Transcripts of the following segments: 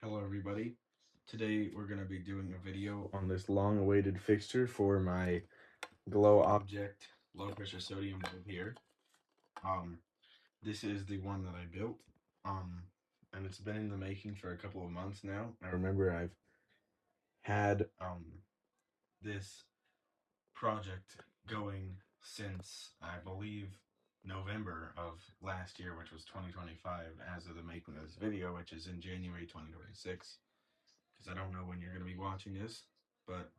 Hello everybody. Today we're going to be doing a video on this long-awaited fixture for my glow object low pressure sodium bulb here. Um, this is the one that I built, and it's been in the making for a couple of months now. I remember I've had this project going since I believe November of last year, which was 2025, as of the making of this video, which is in January 2026. Because I don't know when you're going to be watching this, but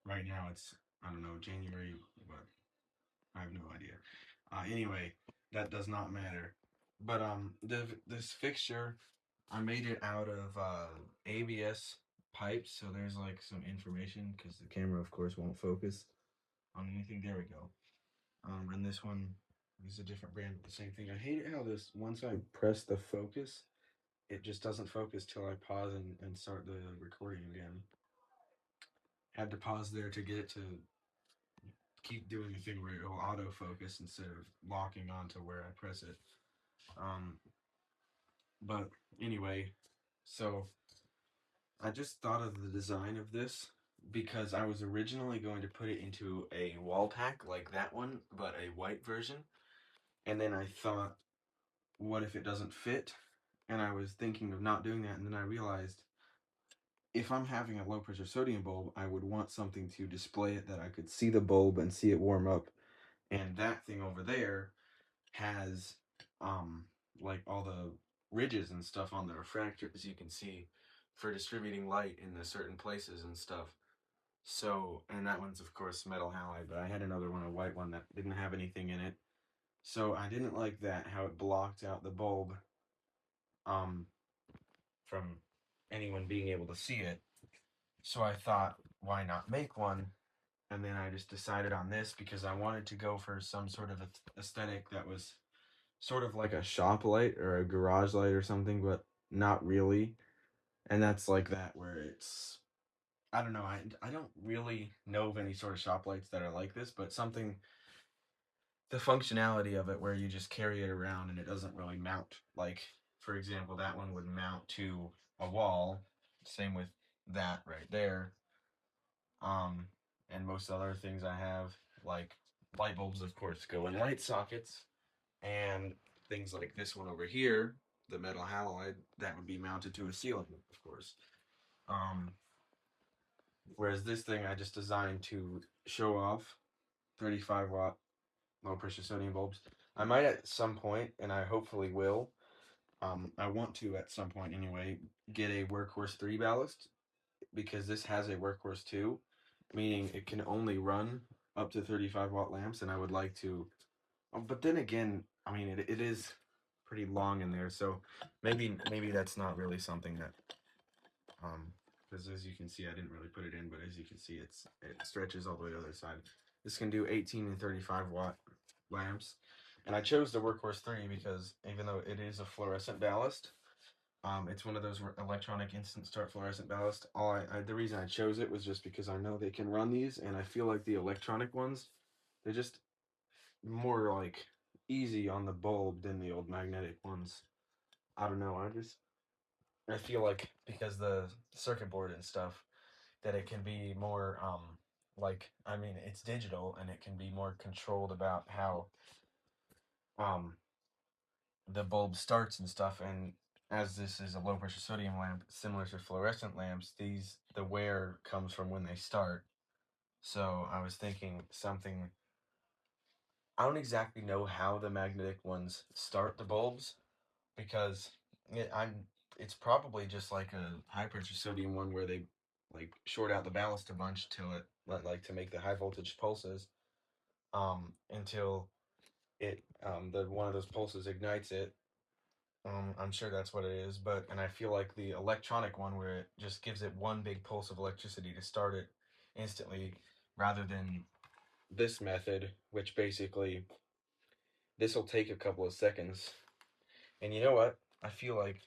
right now it's, I don't know, January, but I have no idea. Anyway, that does not matter. But this fixture, I made it out of ABS pipes, so there's like some information because the camera, of course, won't focus on anything. There we go. And this one is a different brand, but the same thing. I hate it how this, once I press the focus, it just doesn't focus till I pause and start the recording again. Had to pause there to get it to keep doing the thing where it will autofocus instead of locking onto where I press it. Um, but anyway, so I just thought of the design of this because I was originally going to put it into a wall pack like that one, but a white version. And then I thought, what if it doesn't fit? And I was thinking of not doing that. And then I realized if I'm having a low pressure sodium bulb, I would want something to display it that I could see the bulb and see it warm up. And that thing over there has like all the ridges and stuff on the refractor, as you can see, for distributing light in the certain places and stuff. So, and that one's of course metal halide, but I had another one, a white one that didn't have anything in it. So I didn't like that, how it blocked out the bulb um from anyone being able to see it. So I thought, why not make one? And then I just decided on this because I wanted to go for some sort of aesthetic that was sort of like a shop light or a garage light or something, but not really. And that's like that where it's, I don't know, I don't really know of any sort of shop lights that are like this, but something, the functionality of it where you just carry it around and it doesn't really mount. Like, for example, that one would mount to a wall. Same with that right there. Um, and most other things I have, like light bulbs, of course, go in light sockets, and things like this one over here, the metal halide, that would be mounted to a ceiling, of course. Um, Whereas this thing I just designed to show off 35-watt low pressure sodium bulbs. I might at some point, and I hopefully will. I want to at some point anyway get a Workhorse 3 ballast because this has a Workhorse 2, meaning it can only run up to 35-watt lamps, and I would like to. But then again, I mean it is pretty long in there, so maybe that's not really something that because as you can see, I didn't really put it in, but as you can see, it stretches all the way to the other side. This can do 18 and 35-watt lamps, and I chose the Workhorse 3 because even though it is a fluorescent ballast, it's one of those electronic instant start fluorescent ballast. The reason I chose it was just because I know they can run these, and I feel like the electronic ones, they're just more like easy on the bulb than the old magnetic ones. I don't know. I feel like because the circuit board and stuff that it can be more like, I mean, it's digital and it can be more controlled about how um the bulb starts and stuff. And as this is a low pressure sodium lamp similar to fluorescent lamps, the wear comes from when they start. So I was thinking something, I don't exactly know how the magnetic ones start the bulbs because it's probably just like a high pressure sodium one where they like short out the ballast a bunch till it like to make the high voltage pulses until it the one of those pulses ignites it. I'm sure that's what it is, but and I feel like the electronic one where it just gives it one big pulse of electricity to start it instantly, rather than this method, which basically this will take a couple of seconds. And you know what? I feel like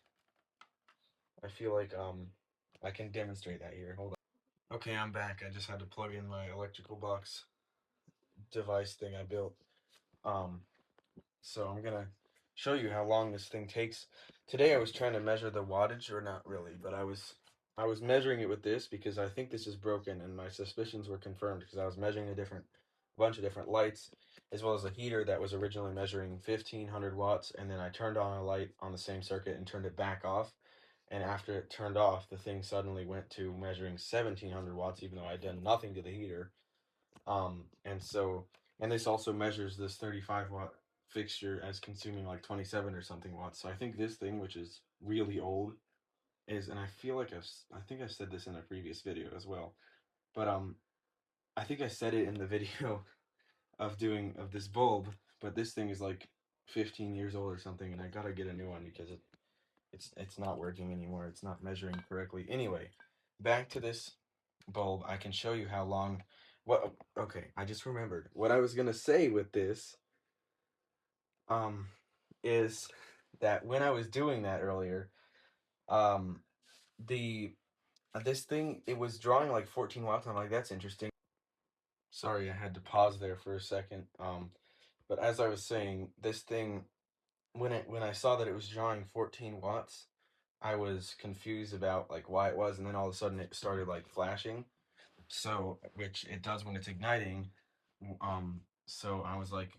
I can demonstrate that here. Hold on. Okay, I'm back. I just had to plug in my electrical box device thing I built. Um, so I'm gonna show you how long this thing takes. Today I was trying to measure the wattage, or not really, but I was measuring it with this because I think this is broken, and my suspicions were confirmed because I was measuring a bunch of different lights, as well as a heater that was originally measuring 1500 watts, and then I turned on a light on the same circuit and turned it back off. And after it turned off, the thing suddenly went to measuring 1700 watts, even though I'd done nothing to the heater. And so, and this also measures this 35-watt fixture as consuming like 27 or something watts. So I think this thing, which is really old, is, and I feel like I think I said this in a previous video as well, but I think I said it in the video of this bulb, but this thing is like 15 years old or something, and I gotta get a new one because it's not working anymore. It's not measuring correctly. Anyway, back to this bulb. I can show you how long. What? Okay, I just remembered what I was gonna say with this. Um, is that when I was doing that earlier, um, the this thing, it was drawing like 14 watts. I'm like, that's interesting. Sorry, I had to pause there for a second. But as I was saying, this thing, when I saw that it was drawing 14 watts, I was confused about like why it was, and then all of a sudden it started like flashing. So, which it does when it's igniting. So I was like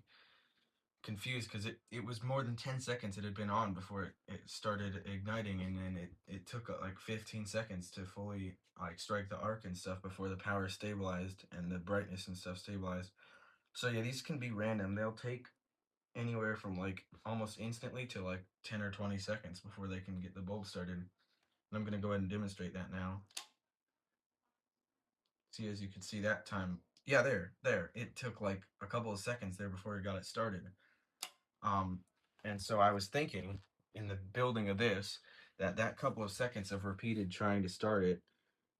confused because it was more than 10 seconds it had been on before it started igniting, and then it took like 15 seconds to fully like strike the arc and stuff before the power stabilized and the brightness and stuff stabilized. So yeah, these can be random. They'll take anywhere from like almost instantly to like 10 or 20 seconds before they can get the bulb started. And I'm going to go ahead and demonstrate that now. See, as you can see that time, yeah, there. It took like a couple of seconds there before it got it started. Um, and so I was thinking in the building of this that couple of seconds of repeated trying to start it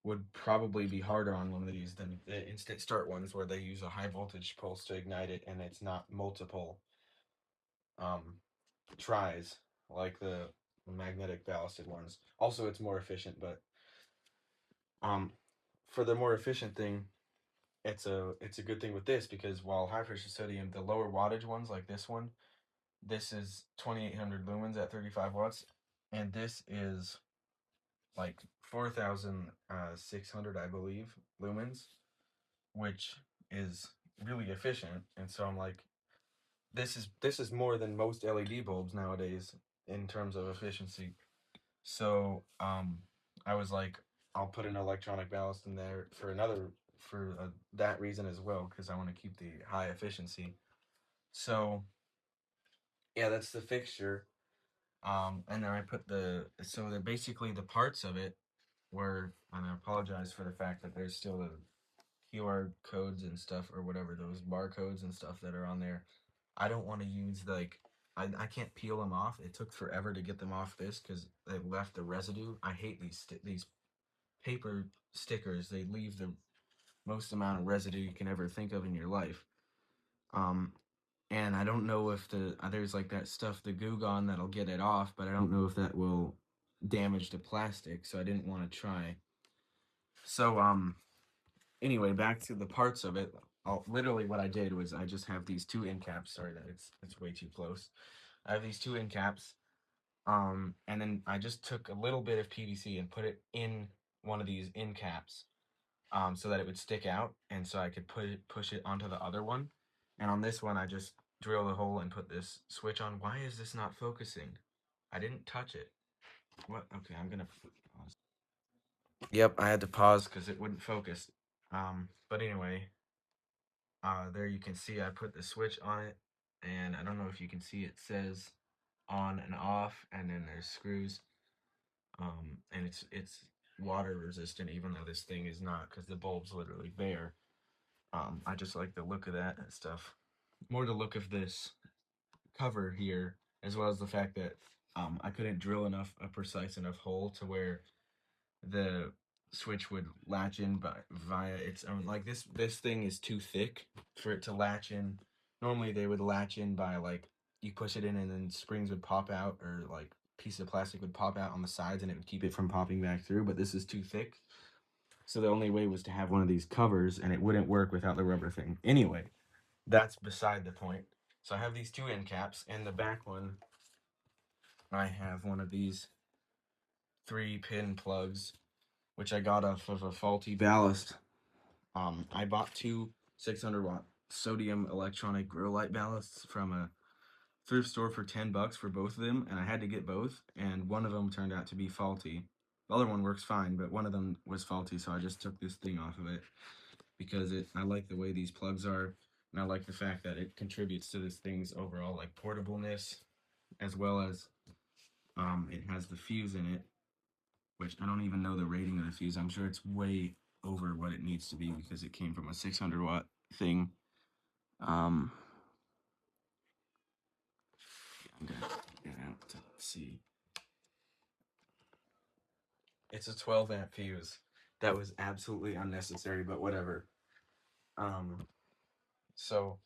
would probably be harder on one of these than the instant start ones where they use a high voltage pulse to ignite it and it's not multiple um, tries like the magnetic ballasted ones. Also, it's more efficient, but um, for the more efficient thing, it's a good thing with this because while high pressure sodium, the lower wattage ones like this is 2800 lumens at 35 watts, and this is like 4600, I believe, lumens, which is really efficient. And so I'm like, this is more than most LED bulbs nowadays in terms of efficiency. So I was like, I'll put an electronic ballast in there for that reason as well, because I want to keep the high efficiency. So yeah, that's the fixture. And then I put so they're basically the parts of it were, and I apologize for the fact that there's still the QR codes and stuff or whatever, those barcodes and stuff that are on there. I don't want to use like, I can't peel them off. It took forever to get them off this because they left the residue. I hate these paper stickers. They leave the most amount of residue you can ever think of in your life. Um, and I don't know if there's like that stuff, the Goo Gone, that'll get it off, but I don't know if that will damage the plastic, so I didn't want to try. So anyway, back to the parts of it. Literally what I did was I just have these two end caps. Sorry that it's way too close. I have these two end caps. And then I just took a little bit of PVC and put it in one of these end caps, so that it would stick out, and so I could push it onto the other one. And on this one, I just drilled a hole and put this switch on. Why is this not focusing? I didn't touch it. What? Okay, I'm gonna pause. Yep, I had to pause because it wouldn't focus. But anyway, there you can see I put the switch on it, and I don't know if you can see it says on and off, and then there's screws. And it's water resistant, even though this thing is not, because the bulb's literally bare. I just like the look of that and stuff. More the look of this cover here, as well as the fact that I couldn't drill a precise enough hole to where the switch would latch in via its own. Like this thing is too thick for it to latch in. Normally they would latch in by like you push it in and then springs would pop out, or like piece of plastic would pop out on the sides and it would keep it from popping back through, but this is too thick. So the only way was to have one of these covers, and it wouldn't work without the rubber thing. Anyway, that's beside the point. So I have these two end caps, and the back one I have one of these 3-pin plugs, which I got off of a faulty Ballast. I bought two 600-watt sodium electronic grow light ballasts from a thrift store for $10 for both of them, and I had to get both, and one of them turned out to be faulty. The other one works fine, but one of them was faulty, so I just took this thing off of it because I like the way these plugs are, and I like the fact that it contributes to this thing's overall like portableness, as well as it has the fuse in it, which I don't even know the rating of the fuse. I'm sure it's way over what it needs to be because it came from a 600-watt thing. I'm gonna get it out to see. It's a 12-amp fuse. That was absolutely unnecessary, but whatever. Um, so,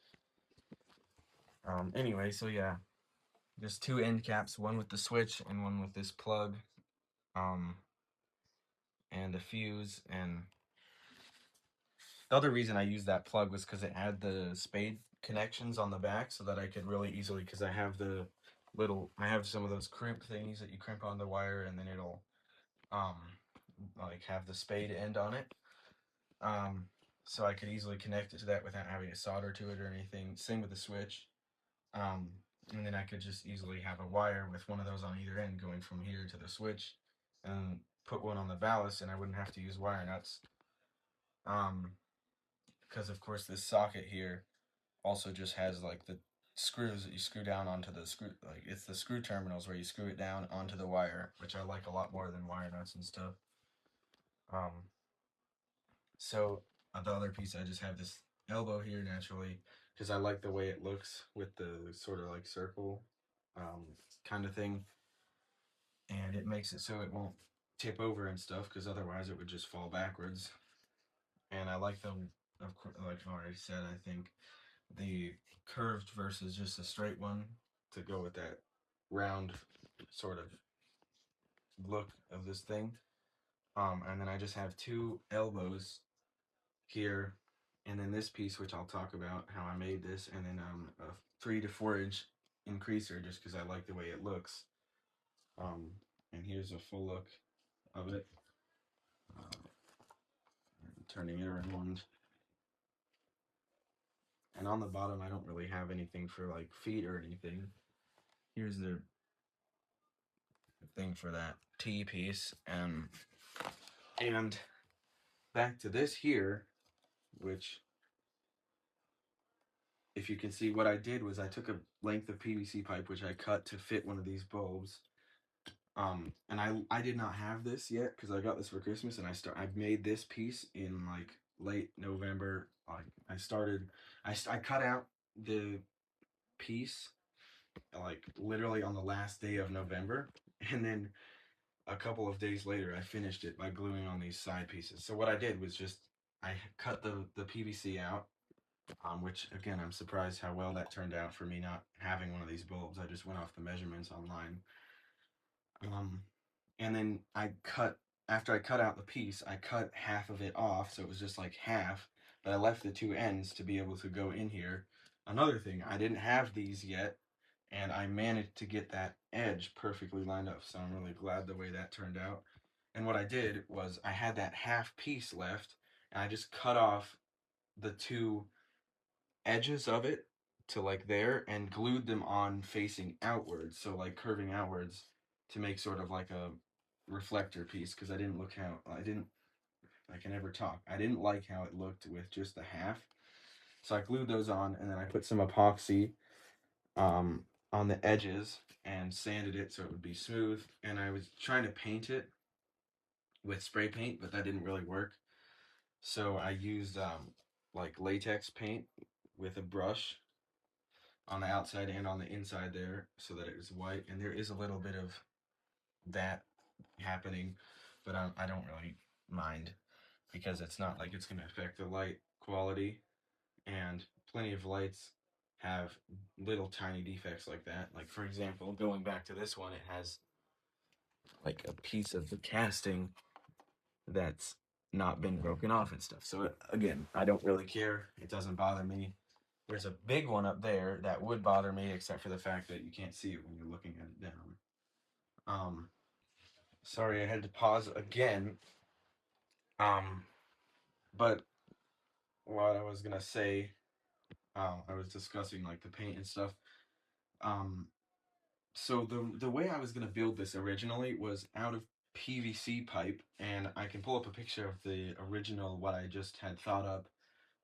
anyway, so yeah, there's two end caps, one with the switch and one with this plug, and a fuse. And the other reason I used that plug was because it had the spade connections on the back, so that I could really easily, because I have some of those crimp things that you crimp on the wire, and then it'll, like have the spade end on it. So I could easily connect it to that without having to solder to it or anything. Same with the switch. And then I could just easily have a wire with one of those on either end going from here to the switch, and put one on the ballast, and I wouldn't have to use wire nuts. Because of course this socket here also just has like the screws that you screw down onto the screw, like it's the screw terminals where you screw it down onto the wire, which I like a lot more than wire nuts and stuff. So the other piece, I just have this elbow here naturally because I like the way it looks with the sort of like circle kind of thing, and it makes it so it won't tip over and stuff, because otherwise it would just fall backwards. And I like them, of course, like I already said, I think the curved versus just a straight one to go with that round sort of look of this thing. And then I just have two elbows here, and then this piece, which I'll talk about how I made this, and then a 3 to 4 inch increaser just because I like the way it looks. And here's a full look of it. Turning it around. And on the bottom, I don't really have anything for like feet or anything. Here's the thing for that T piece. And back to this here, which, if you can see, what I did was I took a length of PVC pipe, which I cut to fit one of these bulbs. And I did not have this yet because I got this for Christmas, and I made this piece in like late November. Like I cut out the piece like literally on the last day of November, and then a couple of days later I finished it by gluing on these side pieces. So what I did was just I cut the PVC out, which again I'm surprised how well that turned out for me not having one of these bulbs. I just went off the measurements online. And then after I cut out the piece, I cut half of it off, so it was just like half, but I left the two ends to be able to go in here. Another thing, I didn't have these yet, and I managed to get that edge perfectly lined up, so I'm really glad the way that turned out. And what I did was I had that half piece left, and I just cut off the two edges of it to like there and glued them on facing outwards, so like curving outwards, to make sort of like a reflector piece, because I can never talk. I didn't like how it looked with just the half. So I glued those on, and then I put some epoxy on the edges and sanded it so it would be smooth. And I was trying to paint it with spray paint, but that didn't really work. So I used like latex paint with a brush on the outside and on the inside there so that it was white. And there is a little bit of that happening, but I don't really mind because it's not like it's going to affect the light quality. And plenty of lights have little tiny defects like that. Like, for example, going back to this one, it has like a piece of the casting that's not been broken off and stuff. So again, I don't really care. It doesn't bother me. There's a big one up there that would bother me, except for the fact that you can't see it when you're looking at it down. Sorry, I had to pause again. Um, but what I was gonna say, I was discussing like the paint and stuff. Um, so the way I was gonna build this originally was out of PVC pipe, and I can pull up a picture of the original what I just had thought up.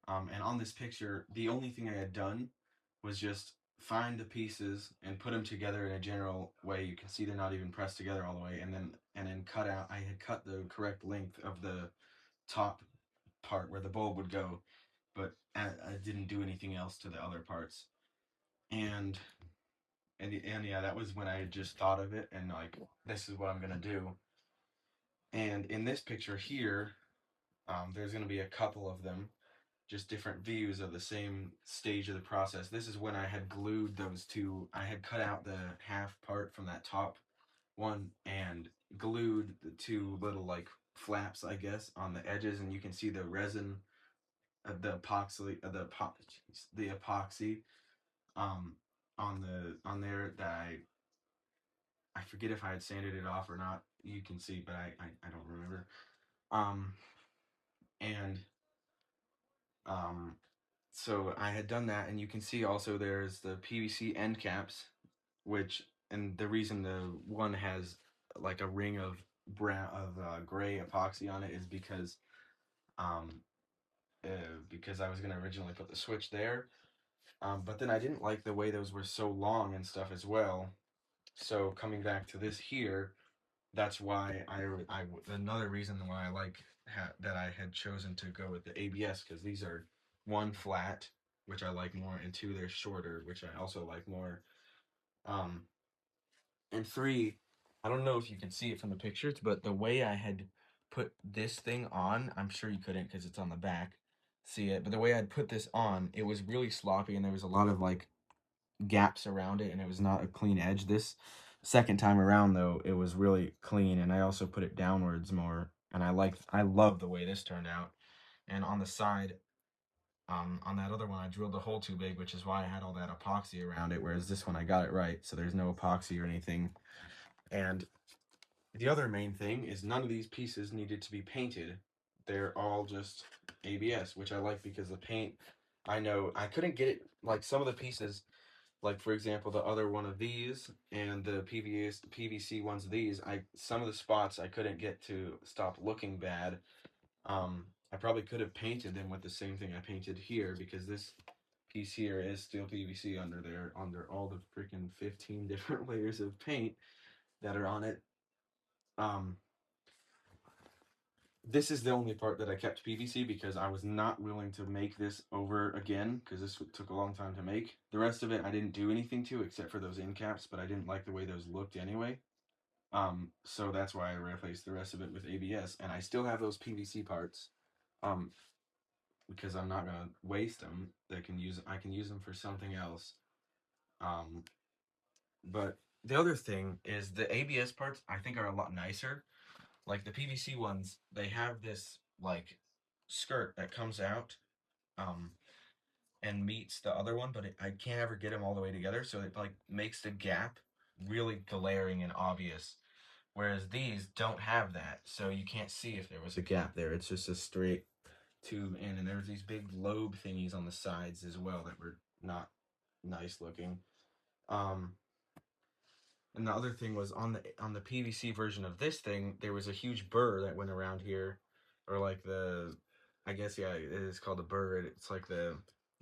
And on this picture, the only thing I had done was just find the pieces and put them together in a general way. You can see they're not even pressed together all the way, and then cut out. I had cut the correct length of the top part where the bulb would go, but I didn't do anything else to the other parts. And and yeah, that was when I had just thought of it and like this is what I'm gonna do. And in this picture here, there's gonna be a couple of them, just different views of the same stage of the process. This is when I had glued those two. I had cut out the half part from that top one and glued the two little like flaps, I guess, on the edges, and you can see the resin, the epoxy, um, on there that I forget if I had sanded it off or not. You can see, but I don't remember. Um, and um, so I had done that, and you can see also there's the PVC end caps, which and the reason the one has like a ring of gray epoxy on it is um because I was gonna originally put the switch there, but then I didn't like the way those were so long and stuff as well. So coming back to this here, that's why another reason why I like that I had chosen to go with the ABS, because these are one flat, which I like more, and two they're shorter, which I also like more. Um, and three, I don't know if you can see it from the pictures, but the way I had put this thing on, I'm sure you couldn't because it's on the back, see it, but the way I'd put this on, it was really sloppy and there was a lot of like gaps around it and it was not a clean edge. This second time around though, it was really clean, and I also put it downwards more, and I love the way this turned out. And on the side, on that other one I drilled the hole too big, which is why I had all that epoxy around it, whereas this one I got it right, so there's no epoxy or anything. And the other main thing is none of these pieces needed to be painted. They're all just ABS, which I like because the paint, I know I couldn't get it, like some of the pieces, like for example the other one of these and the PVC ones of these, some of the spots I couldn't get to stop looking bad. I probably could have painted them with the same thing I painted here, because this piece here is still PVC under there, under all the freaking 15 different layers of paint that are on it. Um, this is the only part that I kept PVC because I was not willing to make this over again, because this took a long time to make. The rest of it I didn't do anything to except for those end caps, but I didn't like the way those looked anyway. So that's why I replaced the rest of it with ABS, and I still have those PVC parts, um, because I'm not gonna waste them. I can use them for something else. Um, but the other thing is the ABS parts I think are a lot nicer. Like the PVC ones, they have this like skirt that comes out, um, and meets the other one, but I can't ever get them all the way together, so it like makes the gap really glaring and obvious. Whereas these don't have that, so you can't see if there was a gap there. It's just a straight tube in, and there's these big lobe thingies on the sides as well that were not nice looking. Um, and the other thing was on the PVC version of this thing, there was a huge burr that went around here, or like I guess yeah, it is called a burr. It's like the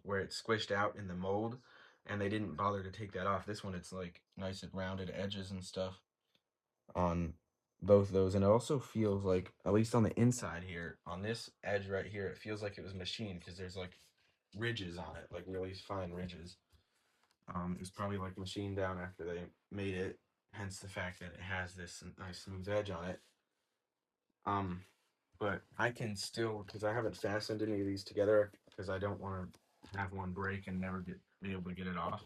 where it's squished out in the mold, and they didn't bother to take that off. This one, it's like nice and rounded edges and stuff on both those, and it also feels like, at least on the inside here, on this edge right here, it feels like it was machined because there's like ridges on it, like really fine ridges. It was probably like machined down after they made it, hence the fact that it has this nice smooth edge on it. Um, but I can still, because I haven't fastened any of these together, because I don't want to have one break and never be able to get it off.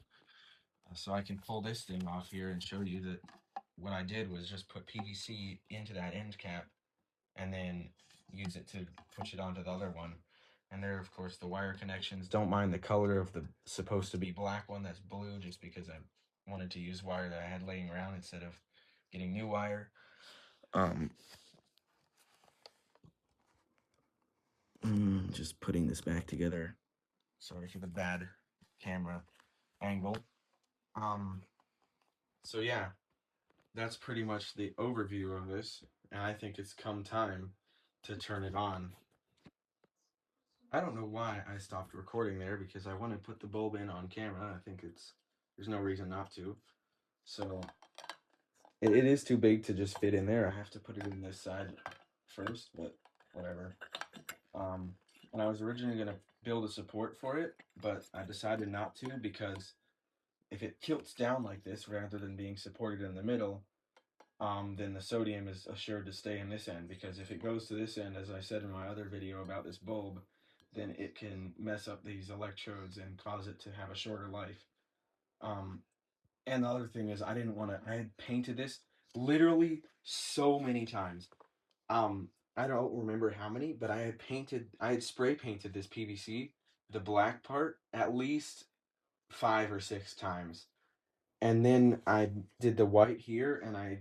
So I can pull this thing off here and show you that what I did was just put PVC into that end cap and then use it to push it onto the other one. And there, of course, the wire connections. Don't mind the color of the supposed to be black one that's blue, just because I wanted to use wire that I had laying around instead of getting new wire. Just putting this back together. Sorry for the bad camera angle. So yeah, that's pretty much the overview of this, and I think it's come time to turn it on. I don't know why I stopped recording there because I want to put the bulb in on camera. I think there's no reason not to. So it is too big to just fit in there. I have to put it in this side first, but whatever. And I was originally gonna build a support for it, but I decided not to because if it tilts down like this rather than being supported in the middle, then the sodium is assured to stay in this end, because if it goes to this end, as I said in my other video about this bulb, then it can mess up these electrodes and cause it to have a shorter life. And the other thing is I didn't want to, I had painted this literally so many times. I don't remember how many, but I had spray painted this PVC, the black part, at least 5 or 6 times. And then I did the white here, and I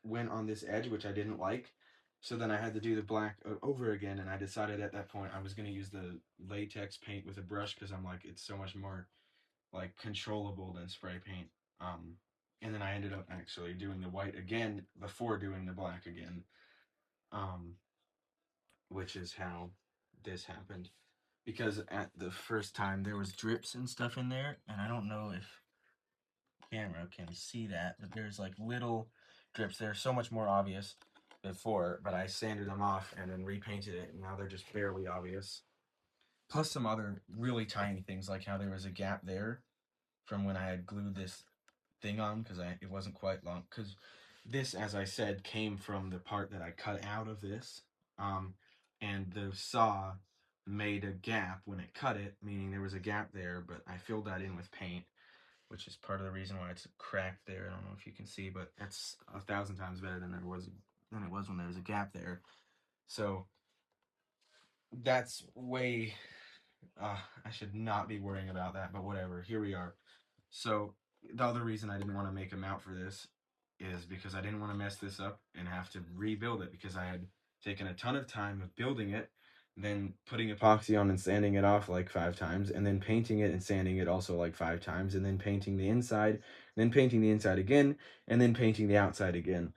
went on this edge, which I didn't like. So then I had to do the black over again, and I decided at that point I was going to use the latex paint with a brush because I'm like, it's so much more like controllable than spray paint. Um, and then I ended up actually doing the white again before doing the black again, um, which is how this happened. Because at the first time there was drips and stuff in there, and I don't know if camera can see that, but there's like little drips. They're so much more obvious before, but I sanded them off and then repainted it, and now they're just barely obvious. Plus some other really tiny things, like how there was a gap there from when I had glued this thing on, because it wasn't quite long, because this, as I said, came from the part that I cut out of this, and the saw made a gap when it cut it, meaning there was a gap there, but I filled that in with paint, which is part of the reason why it's cracked there. I don't know if you can see, but that's 1,000 times better than it was when there was a gap there. So that's way. I should not be worrying about that, but whatever. Here we are. So the other reason I didn't want to make a mount for this is because I didn't want to mess this up and have to rebuild it, because I had taken a ton of time of building it, then putting epoxy on and sanding it off like 5 times, and then painting it and sanding it also like 5 times, and then painting the inside, then painting the inside again, and then painting the outside again.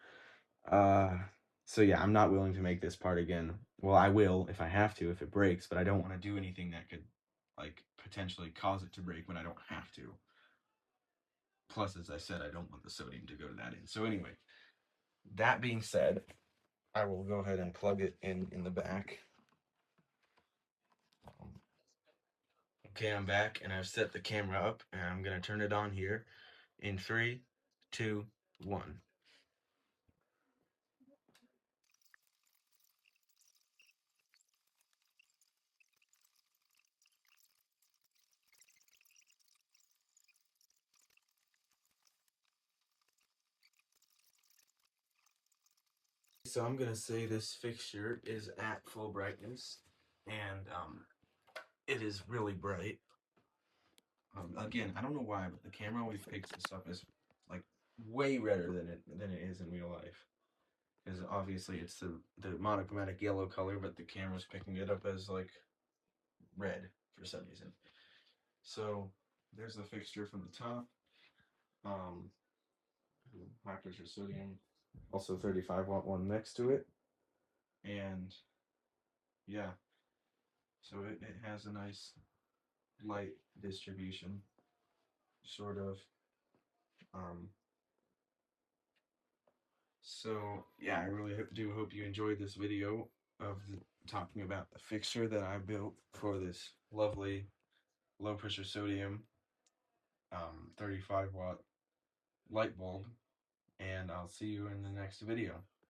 Uh, so yeah, I'm not willing to make this part again. Well, I will if I have to, if it breaks, but I don't want to do anything that could like potentially cause it to break when I don't have to. Plus, as I said, I don't want the sodium to go to that end. So anyway, that being said, I will go ahead and plug it in the back. Okay, I'm back, and I've set the camera up, and I'm gonna turn it on here in 3, 2, 1. So I'm gonna say this fixture is at full brightness, and it is really bright. Again, I don't know why, but the camera always picks this up as like way redder than it is in real life. Because obviously it's the monochromatic yellow color, but the camera's picking it up as like red for some reason. So there's the fixture from the top. Um, high pressure sodium, also 35-watt one next to it, and yeah, so it has a nice light distribution, sort of. Um, so yeah, I really do hope you enjoyed this video of talking about the fixture that I built for this lovely low pressure sodium 35-watt light bulb, and I'll see you in the next video.